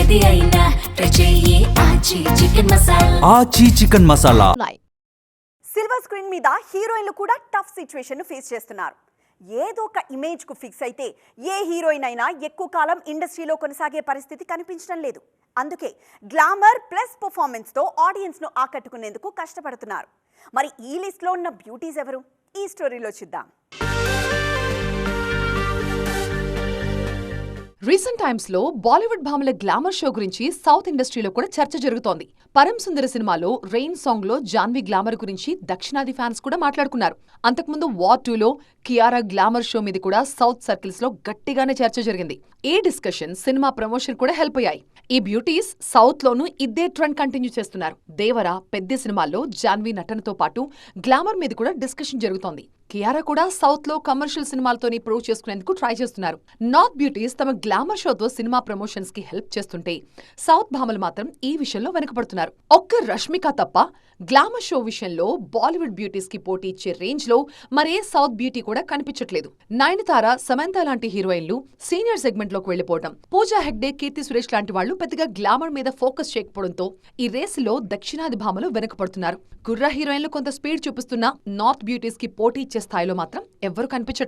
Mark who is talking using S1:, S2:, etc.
S1: ఏది అయినా ట్రై చెయ్యి ఆచి చికెన్ మసాలా.
S2: ఆచి చికెన్ మసాలా.
S3: సిల్వర్ స్క్రీన్ మీద హీరోయిన్లు కూడా టఫ్ సిచ్యువేషన్ ను ఫేస్ చేస్తున్నారు. ఏదో ఒక ఇమేజ్ కు ఫిక్స్ అయితే ఏ హీరోయిన్ అయినా ఎక్కువ కాలం ఇండస్ట్రీలో కొనసాగే పరిస్థితి కనిపించడం లేదు. అందుకే గ్లామర్ ప్లస్ పర్ఫార్మెన్స్ తో ఆడియన్స్ ను ఆకట్టుకునేందుకు కష్టపడుతున్నారు. మరి ఈ లిస్ట్ లో ఉన్న బ్యూటీస్ ఎవరు? ఈ స్టోరీలో చూద్దాం.
S4: రీసెంట్ టైమ్స్ లో బాలీవుడ్ భామల గ్లామర్ షో గురించి సౌత్ ఇండస్ట్రీలో కూడా చర్చ జరుగుతోంది. పరం సుందర సినిమాలో రెయిన్ సాంగ్ లో జాన్వీ గ్లామర్ గురించి దక్షిణాది ఫ్యాన్స్ కూడా మాట్లాడుకున్నారు. అంతకుముందు వార్ 2లో కియారా గ్లామర్ షో మీద కూడా సౌత్ సర్కిల్స్ లో గట్టిగానే చర్చ జరిగింది. ఈ డిస్కషన్ సినిమా ప్రమోషన్ కూడా హెల్ప్ అయ్యాయి. ఈ బ్యూటీస్ సౌత్ లోనూ ఇదే ట్రెండ్ కంటిన్యూ చేస్తున్నారు. దేవరా, పెద్ద సినిమాల్లో జాన్వీ నటనతో పాటు గ్లామర్ మీద కూడా డిస్కషన్ జరుగుతోంది. కియారా కూడా సౌత్ లో కమర్షియల్ సినిమాలతోని ప్రూవ్ చేసుకునేందుకు ట్రై చేస్తున్నారు. నార్త్ బ్యూటీస్ తమ గ్లామర్ షోతో సినిమా ప్రమోషన్స్ కి హెల్ప్ చేస్తుంటే సౌత్ భామలు మాత్రం ఈ విషయంలో వెనుకబడుతున్నారు. ఒక్క రష్మిక తప్ప గ్లామర్ షో విషయంలో బాలీవుడ్ బ్యూటీస్ కి పోటీ ఇచ్చే రేంజ్ లో మరే సౌత్ బ్యూటీ కూడా కనిపించట్లేదు. నయనతార, సమంత లాంటి హీరోయిన్లు సీనియర్ సెగ్మెంట్ లోకి వెళ్లిపోవడం, పూజా హెగ్డే, కీర్తి సురేష్ లాంటి వాళ్లు పెద్దగా గ్లామర్ మీద ఫోకస్ చేయకపోవడంతో ఈ రేసులో దక్షిణాది భామలు వెనుకబడుతున్నారు. కుర్ర హీరోయిన్లు కొంత స్పీడ్ చూపిస్తున్నా నార్త్ బ్యూటీస్ కి పోటీ ఇచ్చే స్థాయిలో మాత్రం ఎవ్వరూ కనిపించట్లేదు.